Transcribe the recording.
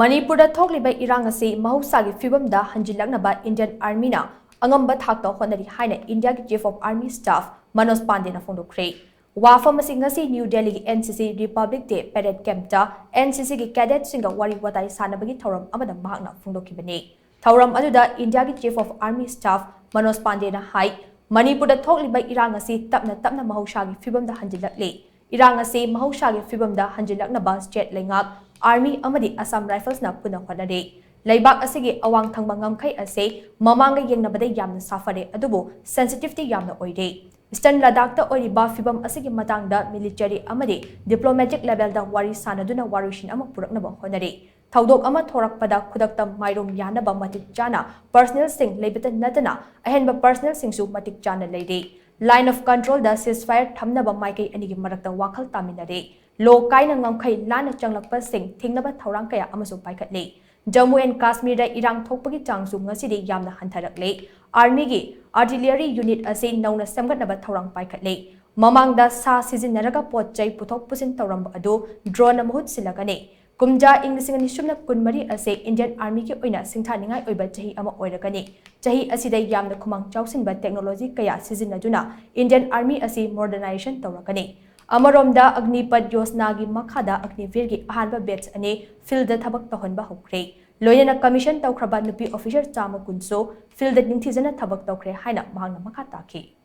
Manipur da thokliba irang asi Mahousagi Phivam Da Hanjillaknaba Indian Army na Angamba Thakta Hotnari haina India ki Chief of Army Staff Manoj Pande na phongdokkhre. Wafam asi ngasi New Delhi ki NCC Republic Day Parade Camp ta NCC ki cadet singa wari watai sanabagi thoram amada mahakna phongdokhibani. Thoram aduda India ki Chief of Army Staff Manoj Pande na hai Manipur da thokliba irang asi tapna Mahousagi Phivam Da Hanjillakle. Irang asi Mahousagi Phivam Da Hanjillaknaba state lengak Army amadi Assam Rifles na puna hotnari. Laibak asigi awang thangba ngamkhai ase mamanga yengnabada yamna safare adubu sensitivity yamna oide. Eastern Ladakh ta oiriba Phivam asigi matangda military amadi diplomatic level da wari sanaduna warishin ama puraknaba hotnari. Thaudok ama thorakpada khudakta mairum yanaba matik chana personnel sing leibata natana ahenba personnel singsu matik chana leide. Line of control da ceasefire thamnaba maikai anigi marakta wakhal taminare. Lo kaina ngamkhai lana changlakpa sing thingnaba thorang kaya amasu paikhatle. Jammu and Kashmir da irang thokpagi changsu ngasidi yamna hantharakle. Army gi artillery unit ase nauna samgatnaba thorang paikhatle. Mamangda sa sizinaraga potchai puthok pusin tawramba adu drone na mahut silakane. Kumja Inglisingani sumna kunmari ase Indian Army ki oina singthaningai oiba chahi ama oirakani. Chahi asida yamna khumang chausinba technology kaya sizinaduna Indian Army ase modernization tawrakani. Amaromda Agnipad Yosnagi Makhada Agnivirgi ahanba batch ane field da thabak tahonba hokre. Loyana commission tawkraba nupi officer chama kunso field da ningthizana thabak tawkre haina mahangna makha taki.